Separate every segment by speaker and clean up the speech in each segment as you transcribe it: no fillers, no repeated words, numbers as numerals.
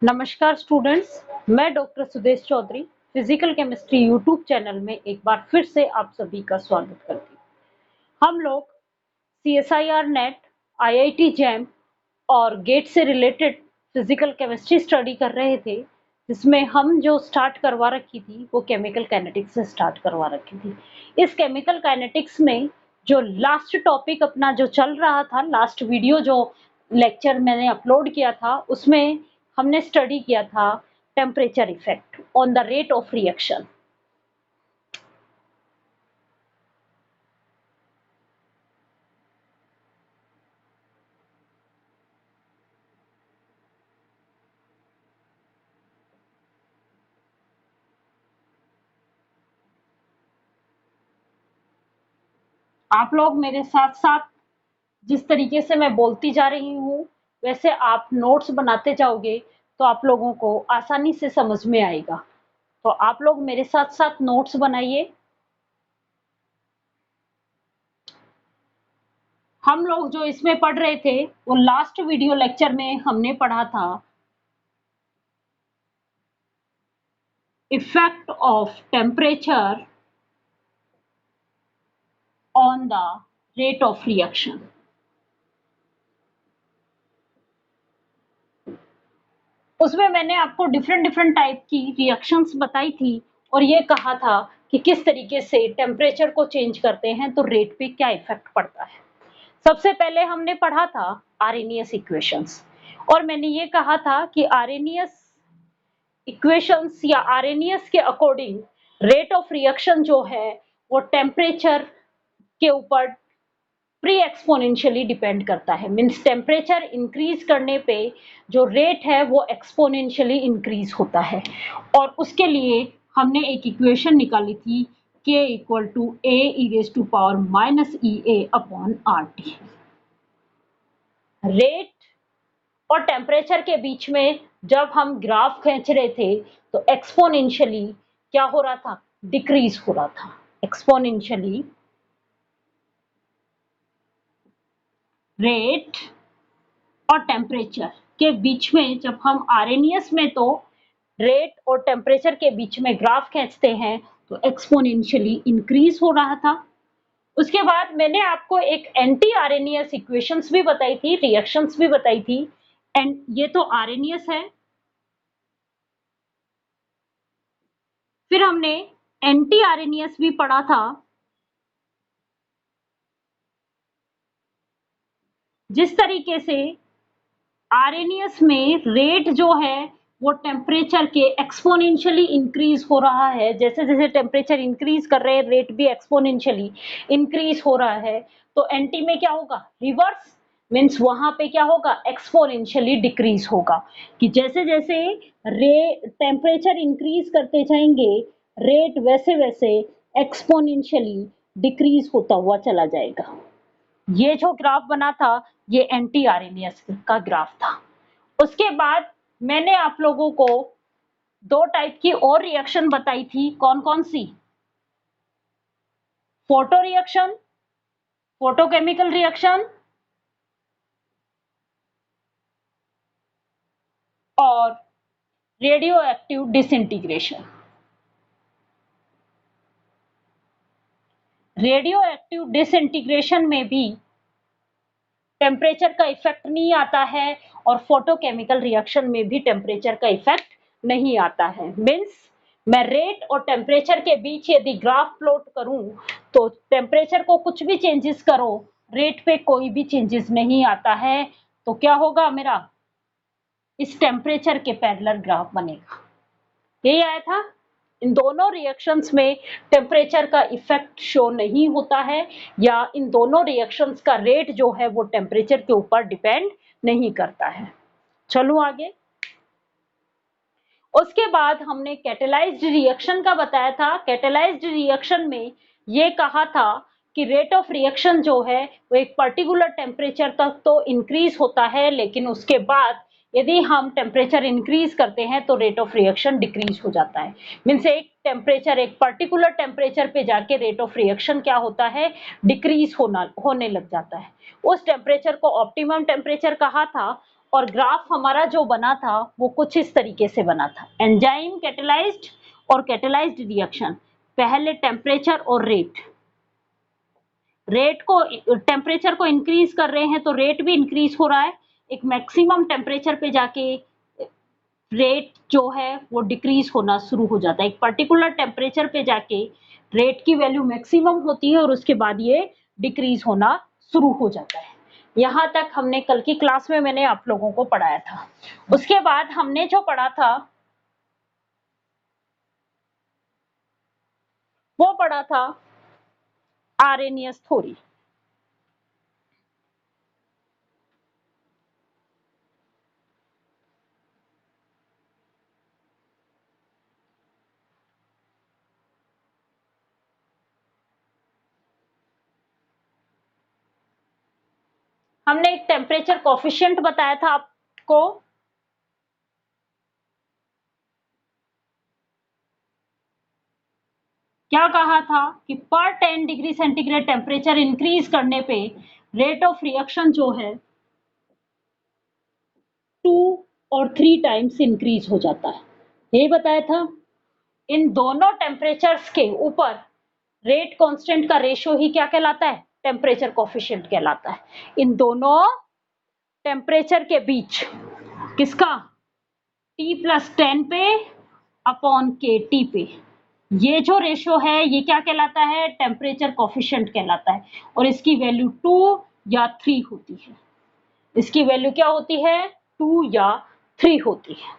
Speaker 1: नमस्कार स्टूडेंट्स, मैं doctor Sudesh Chaudhary physical chemistry YouTube channel में एक बार फिर से आप सभी का स्वागत करती हूँ। हम लोग CSIR नेट, IIT जैम और गेट से रिलेटेड फिजिकल केमिस्ट्री स्टडी कर रहे थे, जिसमें हम जो स्टार्ट करवा रखी थी वो केमिकल काइनेटिक्स से स्टार्ट करवा रखी थी। इस केमिकल काइनेटिक्स में जो लास्ट टॉपिक अपना जो चल रहा था, लास्ट वीडियो जो लेक्चर मैंने अपलोड किया था, उसमें हमने स्टडी किया था temperature effect on the rate of reaction. आप लोग मेरे साथ साथ जिस तरीके से मैं बोलती जा रही हूँ, वैसे आप नोट्स बनाते जाओगे तो आप लोगों को आसानी से समझ में आएगा। तो आप लोग मेरे साथ साथ नोट्स बनाइए। हम लोग जो इसमें पढ़ रहे थे वो लास्ट वीडियो लेक्चर में हमने पढ़ा था effect of temperature on the rate of reaction. उसमें मैंने आपको डिफरेंट डिफरेंट टाइप की रिएक्शंस बताई थी और ये कहा था कि किस तरीके से टेम्परेचर को चेंज करते हैं तो रेट पे क्या इफेक्ट पड़ता है। सबसे पहले हमने पढ़ा था आर्हेनियस इक्वेशंस और मैंने ये कहा था कि आर्हेनियस इक्वेशंस या आर्हेनियस के अकॉर्डिंग रेट ऑफ रिएक्शन जो है वो टेम्परेचर के ऊपर प्री एक्सपोनेंशियली डिपेंड करता है। मीन्स टेम्परेचर इंक्रीज करने पे जो रेट है वो एक्सपोनेंशियली इंक्रीज होता है और उसके लिए हमने एक इक्वेशन निकाली थी k equal to a e raise to power minus EA upon RT। Rate और टेम्परेचर के बीच में जब हम ग्राफ खींच रहे थे तो एक्सपोनेंशियली क्या हो रहा था, डिक्रीज हो रहा था। एक्सपोनेंशियली रेट और टेम्परेचर के बीच में जब हम आर्हेनियस में तो रेट और टेम्परेचर के बीच में ग्राफ खींचते हैं तो एक्सपोनेंशियली इंक्रीज हो रहा था। उसके बाद मैंने आपको एक एंटी आर्हेनियस इक्वेशंस भी बताई थी, रिएक्शंस भी बताई थी। एंड ये तो आर्हेनियस है। फिर हमने एंटी आर्हेनियस भी पढ़ा था, जिस तरीके से आर्हेनियस में रेट जो है वो टेम्परेचर के एक्सपोनेंशियली इंक्रीज हो रहा है। जैसे जैसे टेम्परेचर इंक्रीज कर रहे हैं रेट भी एक्सपोनेंशियली इंक्रीज हो रहा है। तो एंटी में क्या होगा, रिवर्स। मीन्स वहां पे क्या होगा, एक्सपोनेंशियली डिक्रीज होगा कि जैसे जैसे टेम्परेचर इंक्रीज करते जाएंगे रेट वैसे वैसे एक्सपोनेंशियली डिक्रीज होता हुआ चला जाएगा। ये जो ग्राफ बना था ये एंटी आर्हेनियस का ग्राफ था। उसके बाद मैंने आप लोगों को दो टाइप की और रिएक्शन बताई थी। कौन कौन सी? फोटो रिएक्शन, फोटोकेमिकल रिएक्शन और radio active disintegration. Radio active disintegration में भी टेम्परेचर का इफेक्ट नहीं आता है और फोटोकेमिकल रिएक्शन में भी टेम्परेचर का इफेक्ट नहीं आता है। मीन्स मैं रेट और टेम्परेचर के बीच यदि ग्राफ प्लॉट करूं तो टेम्परेचर को कुछ भी चेंजेस करो, रेट पे कोई भी चेंजेस नहीं आता है। तो क्या होगा, मेरा इस टेम्परेचर के पैरेलल ग्राफ बनेगा। यही आया था। इन दोनों रिएक्शंस में टेम्परेचर का इफेक्ट शो नहीं होता है या इन दोनों रिएक्शंस का रेट जो है वो टेम्परेचर के ऊपर डिपेंड नहीं करता है। चलो आगे। उसके बाद हमने कैटेलाइज्ड रिएक्शन का बताया था। कैटेलाइज्ड रिएक्शन में ये कहा था कि रेट ऑफ रिएक्शन जो है वो एक पर्टिकुलर टेम्परेचर तक तो इंक्रीज होता है, लेकिन उसके बाद यदि हम टेम्परेचर इंक्रीज करते हैं तो रेट ऑफ रिएक्शन डिक्रीज हो जाता है। मीन्स एक टेम्परेचर, एक पर्टिकुलर टेम्परेचर पे जाके रेट ऑफ रिएक्शन क्या होता है, डिक्रीज होने लग जाता है। उस टेम्परेचर को ऑप्टिमम टेम्परेचर कहा था और ग्राफ हमारा जो बना था वो कुछ इस तरीके से बना था। एंजाइम कैटेलाइज्ड और कैटेलाइज्ड रिएक्शन, पहले टेम्परेचर और रेट को, टेम्परेचर को इंक्रीज कर रहे हैं तो रेट भी इंक्रीज हो रहा है, एक मैक्सिमम टेम्परेचर पे जाके रेट जो है वो डिक्रीज होना शुरू हो जाता है। एक पर्टिकुलर टेम्परेचर पे जाके रेट की वैल्यू मैक्सिमम होती है और उसके बाद ये डिक्रीज होना शुरू हो जाता है। यहाँ तक हमने कल की क्लास में मैंने आप लोगों को पढ़ाया था। उसके बाद हमने जो पढ़ा था वो पढ़ा था आर्रेनियस थ्योरी। हमने एक टेम्परेचर कोफिशिएंट बताया था आपको, क्या कहा था कि पर 10 डिग्री सेंटीग्रेड टेम्परेचर इंक्रीज करने पे रेट ऑफ रिएक्शन जो है 2 और 3 टाइम्स इंक्रीज हो जाता है, यही बताया था। इन दोनों टेम्परेचर्स के ऊपर रेट कांस्टेंट का रेशियो ही क्या कहलाता है, टेम्परेचर कोफिशिएंट कहलाता है। इन दोनों टेम्परेचर के बीच किसका, T+10 पे अपॉन KT पे, ये जो रेशियो है ये क्या कहलाता है, टेम्परेचर कोफिशिएंट कहलाता है। और इसकी वैल्यू 2 या 3 होती है, इसकी वैल्यू क्या होती है, 2 या 3 होती है।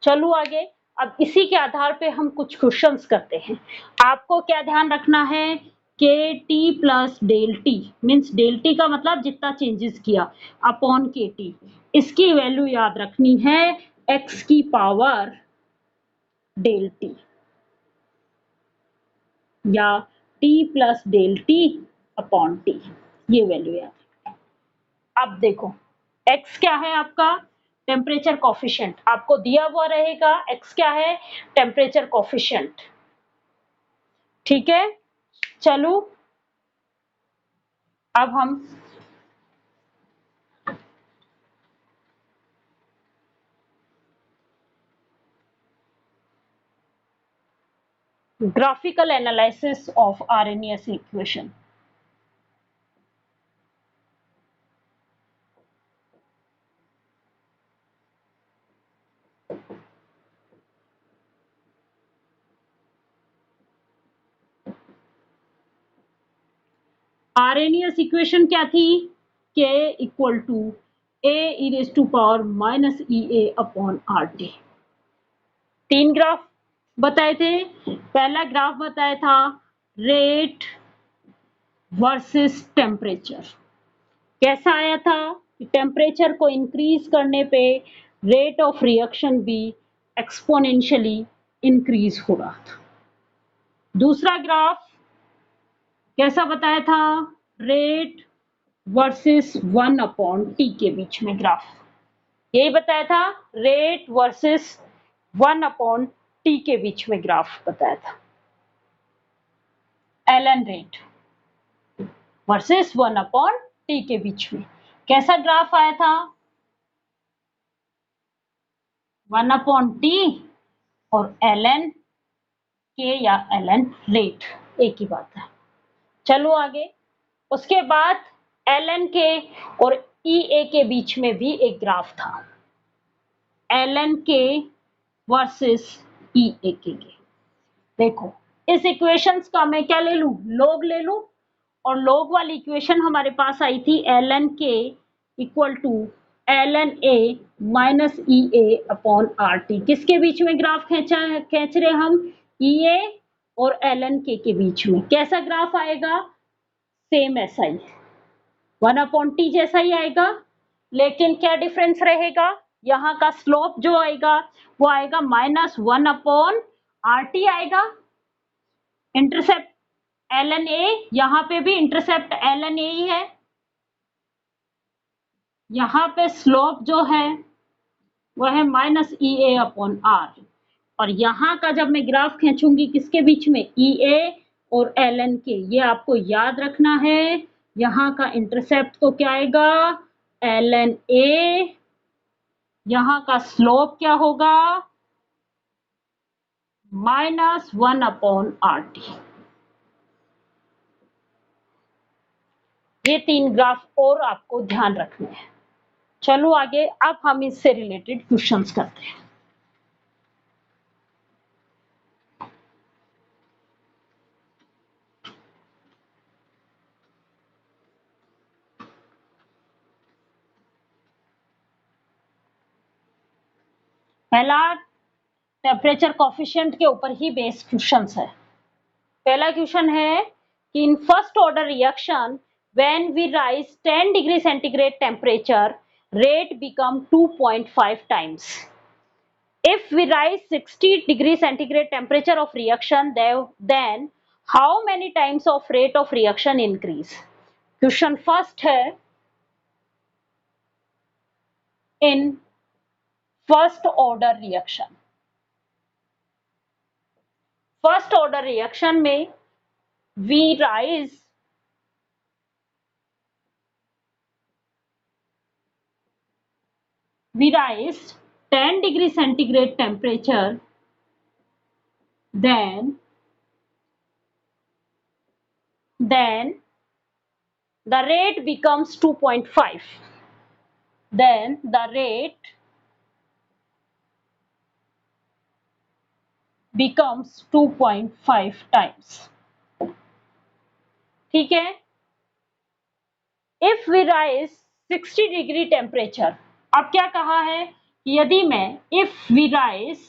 Speaker 1: चलो आगे, अब इसी के आधार पे हम कुछ क्वेश्चंस करते हैं। आपको क्या ध्यान रखना है, K T plus del T, means del T का मतलब जितना चेंजेस किया अपॉन के टी, इसकी वैल्यू याद रखनी है एक्स की पावर डेल टी या T plus del T upon T, ये वैल्यू याद। अब देखो x क्या है आपका, टेम्परेचर कोफिशिएंट आपको दिया हुआ रहेगा, x क्या है, टेम्परेचर कोफिशिएंट, ठीक है। चलो अब हम graphical analysis of Arrhenius equation. Arrhenius equation क्या थी, k equal to a e raise to power minus EA upon RT। 3 graph बताए थे, पहला ग्राफ बताया था रेट वर्सेस टेम्परेचर, कैसा आया था कि टेम्परेचर को इंक्रीज करने पे रेट ऑफ रिएक्शन भी एक्सपोनेंशियली इंक्रीज हो रहा था। दूसरा ग्राफ कैसा बताया था, रेट वर्सेस 1 अपॉन टी के बीच में ग्राफ, यही बताया था, रेट वर्सेस 1 अपॉन टी के बीच में ग्राफ बताया था। Ln rate versus 1 upon T के बीच में कैसा ग्राफ आया था, 1 अपॉन टी और एलन के या एलन रेट, एक ही बात है। चलो आगे, उसके बाद एलन के और EA के बीच में भी एक ग्राफ था, एलन के वर्सेस EA के। देखो इस इक्वेशंस का मैं क्या ले लूं, लॉग ले लूं, और लॉग वाली इक्वेशन हमारे पास आई थी एलन के equal to ln A minus EA upon RT। किसके बीच में ग्राफ खींच रहे हम, EA और एलन के बीच में। कैसा ग्राफ आएगा, सेम ऐसा ही 1 अपॉन टी जैसा ही आएगा, लेकिन क्या डिफरेंस रहेगा, यहाँ का स्लोप जो आएगा वो आएगा -1 अपॉन RT आएगा, इंटरसेप्ट एलन ए, यहाँ पे भी इंटरसेप्ट एलन ए ही है, यहाँ पे स्लोप जो है वो है -EA अपॉन R, और यहाँ का जब मैं ग्राफ खींचूंगी किसके बीच में, EA और एलन के, ये आपको याद रखना है। यहाँ का इंटरसेप्ट तो क्या आएगा, एलन ए यहां का स्लोप क्या होगा, -1/RT। ये 3 ग्राफ और आपको ध्यान रखने हैं। चलो आगे, अब हम इससे रिलेटेड क्वेश्चंस करते हैं। पहला टेम्परेचर कोफिशिएंट के ऊपर ही बेस्ड क्वेश्चंस है। पहला क्वेश्चन है कि in first order reaction when we raise 10 degree centigrade temperature rate become 2.5 times. If we rise 60 degree centigrade temperature of reaction, then how many times of rate of reaction increase? Question first है, in first order reaction, first order reaction में we rise 10 degree centigrade temperature, then the rate becomes 2.5. Then the rate becomes 2.5 times. ठीक है। If we rise 60 degree temperature, अब क्या कहा है कि यदि मैं if we rise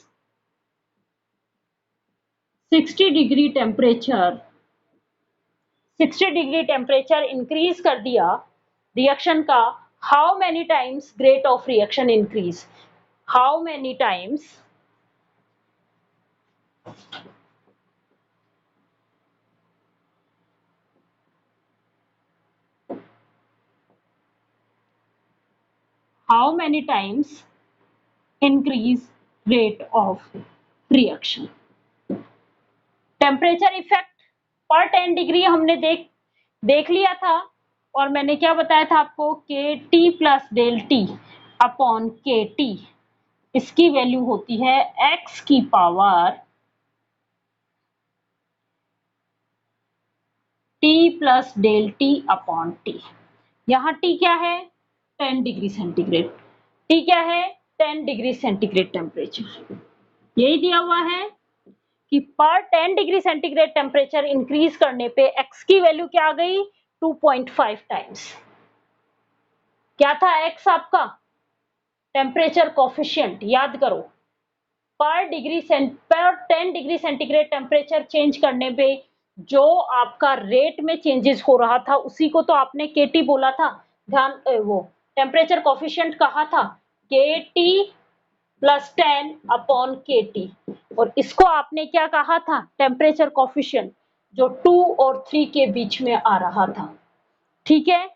Speaker 1: 60 degree temperature increase कर दिया रिएक्शन का, how many times rate of reaction increase, how many times increase rate of reaction. Temperature effect पर 10 डिग्री हमने देख लिया था, और मैंने क्या बताया था आपको, K T plus del T upon K T, इसकी वैल्यू होती है x की power T plus del T upon T. यहाँ टी क्या है, 10 डिग्री सेंटीग्रेड। टी क्या है, 10 डिग्री सेंटीग्रेड टेम्परेचर। यही दिया हुआ है कि पर 10 डिग्री सेंटीग्रेड टेम्परेचर इंक्रीज करने पे x की वैल्यू क्या आ गई, 2.5 टाइम्स। क्या था x आपका, टेम्परेचर कोफिशिएंट, याद करो। पर 10 डिग्री सेंटीग्रेड टेम्परेचर चेंज करने पे जो आपका रेट में चेंजेस हो रहा था उसी को तो आपने केटी बोला था। ध्यान, वो टेम्परेचर कोफिशिएंट कहा था के T plus 10 upon K T, और इसको आपने क्या कहा था, टेम्परेचर कोफिशिएंट, जो 2 और 3 के बीच में आ रहा था। ठीक है,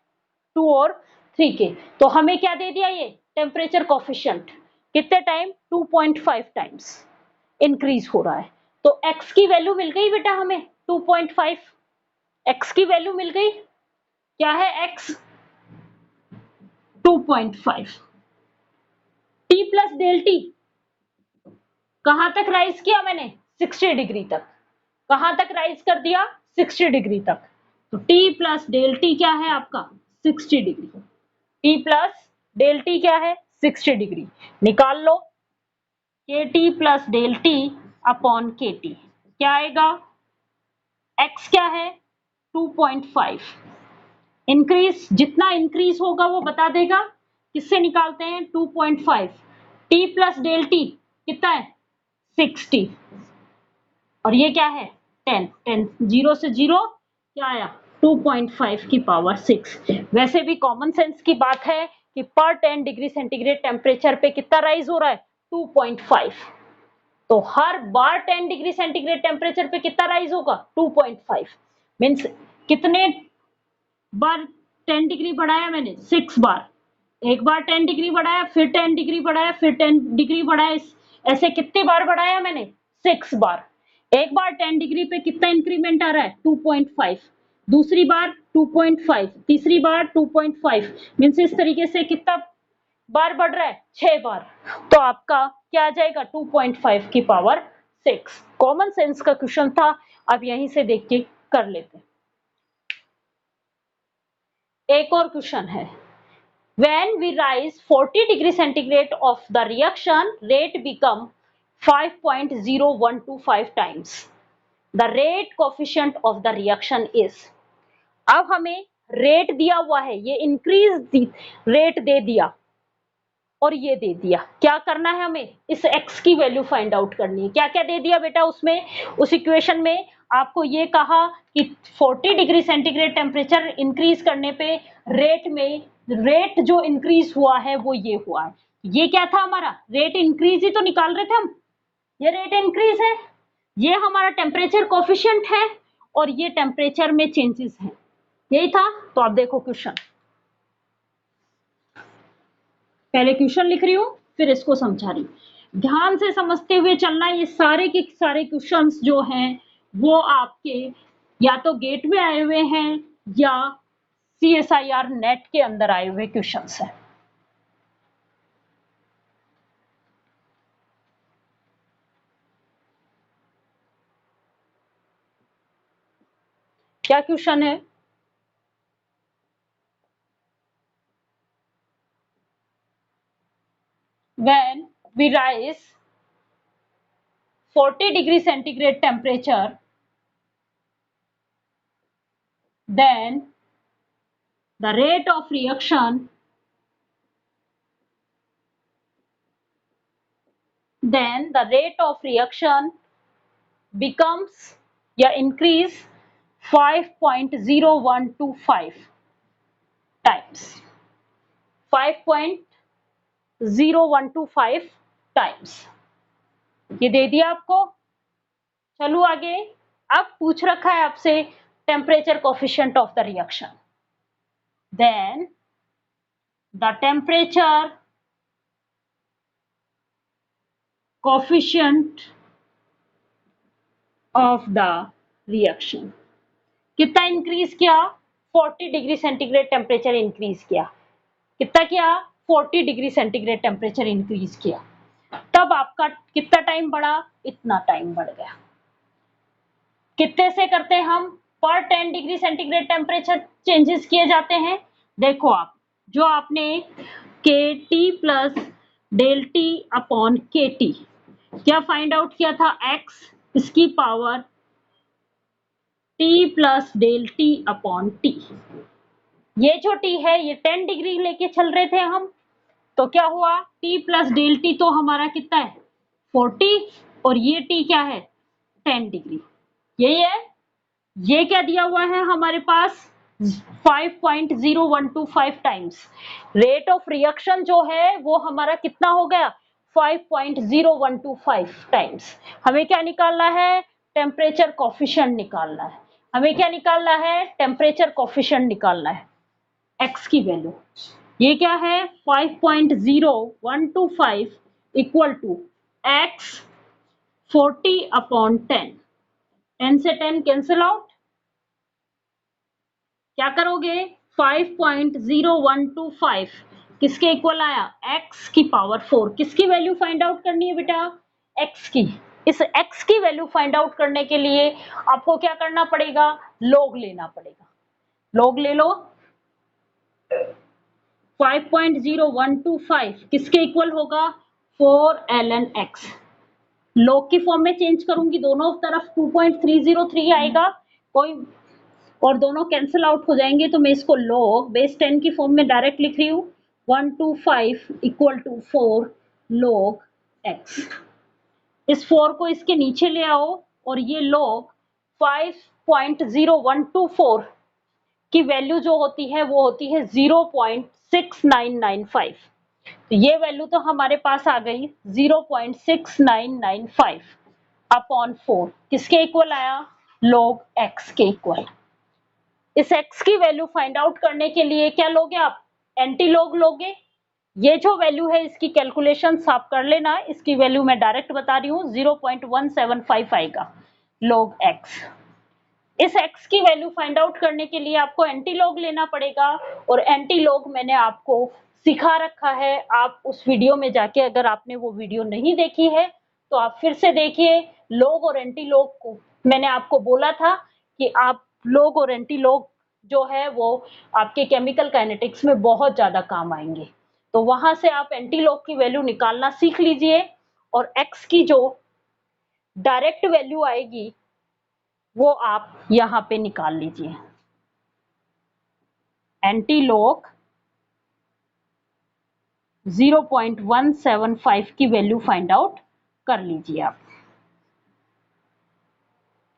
Speaker 1: 2 और 3 के, तो हमें क्या दे दिया, ये टेम्परेचर कोफिशिएंट कितने टाइम, 2.5 टाइम्स इंक्रीज हो रहा है। तो x की वैल्यू मिल गई बेटा हमें 2.5, x की वैल्यू मिल गई, क्या है x, 2.5। T plus del T कहां तक राइज किया मैंने, 60 डिग्री तक। कहां तक राइज कर दिया, 60 डिग्री तक। तो T प्लस डेल टी क्या है आपका, 60 degree. T plus del T क्या है, 60 डिग्री। निकाल लो, K T plus del T upon K T क्या आएगा, x क्या है, 2.5। इंक्रीज, जितना इंक्रीज होगा वो बता देगा, किससे निकालते हैं, 2.5। टी प्लस डेल टी कितना है, 60, और ये क्या है, 10, 0 से 0 क्या आया, 2.5 की पावर 6। वैसे भी कॉमन सेंस की बात है कि पर 10 डिग्री सेंटीग्रेड टेम्परेचर पे कितना राइज हो रहा है, 2.5। तो हर बार 10 डिग्री सेंटीग्रेड टेम्परेचर पे कितना राइज होगा, 2.5। मीन्स कितने बार 10 डिग्री बढ़ाया मैंने, 6 बार। एक बार 10 डिग्री बढ़ाया, फिर 10 डिग्री बढ़ाया, फिर 10 डिग्री बढ़ाया, ऐसे कितने बार बढ़ाया मैंने, 6 बार। एक बार 10 डिग्री पे कितना इंक्रीमेंट आ रहा है, 2.5। दूसरी बार 2.5, तीसरी बार 2.5। मीन्स इस तरीके से कितना बार बढ़ रहा है 6 बार, तो आपका क्या आ जाएगा 2.5 की पावर 6। कॉमन सेंस का क्वेश्चन था, अब यहीं से देख के कर लेते हैं। एक और क्वेश्चन है, when we rise 40 degree centigrade of the reaction rate become 5.0125 times, the rate coefficient of the reaction is। अब हमें रेट दिया हुआ है, ये इंक्रीज रेट दे दिया और ये दे दिया, क्या करना है हमें, इस x की वैल्यू फाइंड आउट करनी है। क्या क्या दे दिया बेटा उसमें, उस इक्वेशन में आपको ये कहा कि 40 डिग्री सेंटीग्रेड टेम्परेचर इंक्रीज करने पे रेट जो इंक्रीज हुआ है वो ये हुआ है। ये क्या था हमारा, रेट इंक्रीज ही तो निकाल रहे थे हम, ये रेट इंक्रीज है, ये हमारा टेम्परेचर कोफिशिएंट है और ये टेम्परेचर में चेंजेस है, यही था। तो आप देखो क्वेश्चन, पहले क्वेश्चन लिख रही हूं फिर इसको समझा रही हूं, ध्यान से समझते हुए चलना। ये सारे के सारे क्वेश्चंस जो हैं वो आपके या तो गेट में आए हुए हैं या CSIR नेट के अंदर आए हुए क्वेश्चंस हैं। क्या क्वेश्चन है, when we rise 40 degree centigrade temperature, then the rate of reaction becomes या increase 5.0125 times, 5.0125 टाइम्स, ये दे दिया आपको। चलो आगे, अब पूछ रखा है आपसे temperature coefficient of the reaction, then the temperature coefficient of the reaction कितना इंक्रीज किया, 40 डिग्री सेंटीग्रेड टेम्परेचर इंक्रीज किया, कितना किया, 40 डिग्री सेंटीग्रेड टेम्परेचर इंक्रीज किया, तब आपका कितना टाइम बढ़ा, इतना टाइम बढ़ गया। कितने से करते हैं हम, पर 10 डिग्री सेंटीग्रेड टेम्परेचर चेंजेस किए जाते हैं। देखो आप, जो आपने K T plus del T upon K T क्या फाइंड आउट किया था, x इसकी power T plus del T upon T, ये जो टी है ये 10 डिग्री लेके चल रहे थे हम, तो क्या हुआ, टी प्लस डेल टी तो हमारा कितना है 40 और ये टी क्या है 10 डिग्री, यही है। ये क्या दिया हुआ है हमारे पास 5.0125 टाइम्स, रेट ऑफ रिएक्शन जो है वो हमारा कितना हो गया 5.0125 टाइम्स। हमें क्या निकालना है, टेम्परेचर कोफिशिएंट निकालना है, हमें क्या निकालना है, टेम्परेचर कोफिशिएंट निकालना है, x की वैल्यू ये क्या है 5.0125 इक्वल टू x 40 अपॉन 10, 10 से 10 कैंसिल आउट, क्या करोगे 5.0125 किसके इक्वल आया, x की पावर 4, किसकी वैल्यू फाइंड आउट करनी है बेटा, x की। इस x की वैल्यू फाइंड आउट करने के लिए आपको क्या करना पड़ेगा, लॉग लेना पड़ेगा, लॉग ले लो। 5.0125 किसके इक्वल होगा 4 ln x, लॉग की फॉर्म में चेंज करूंगी, दोनों तरफ 2.303 आएगा, कोई और दोनों कैंसिल आउट हो जाएंगे, तो मैं इसको लॉग बेस 10 की फॉर्म में डायरेक्ट लिख रही हूँ, 125 इक्वल टू 4 लॉग x। इस 4 को इसके नीचे ले आओ और ये लॉग 5.0124 की वैल्यू जो होती है वो होती है 0.6995, तो ये वैल्यू तो हमारे पास आ गई 0.6995 अपॉन 4, किसके इक्वल आया, log x के इक्वल। इस x की वैल्यू फाइंड आउट करने के लिए क्या लोगे आप, एंटी लॉग लोगे, ये जो वैल्यू है इसकी कैलकुलेशन आप कर लेना, इसकी वैल्यू मैं डायरेक्ट बता रही हूँ 0.175 आएगा log x। इस x की वैल्यू फाइंड आउट करने के लिए आपको एंटी लॉग लेना पड़ेगा, और एंटी लॉग मैंने आपको सिखा रखा है। आप उस वीडियो में जाके, अगर आपने वो वीडियो नहीं देखी है तो आप फिर से देखिए। लॉग और एंटी लॉग को मैंने आपको बोला था कि आप लॉग और एंटी लॉग जो है वो आपके केमिकल काइनेटिक्स में बहुत ज्यादा काम आएंगे। तो वहां से आप एंटी लॉग की वैल्यू निकालना सीख लीजिए और एक्स की जो डायरेक्ट वैल्यू आएगी वो आप यहां पे निकाल लीजिए। एंटी लॉग 0.175 की वैल्यू फाइंड आउट कर लीजिए आप।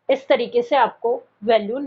Speaker 1: इस तरीके से आपको वैल्यू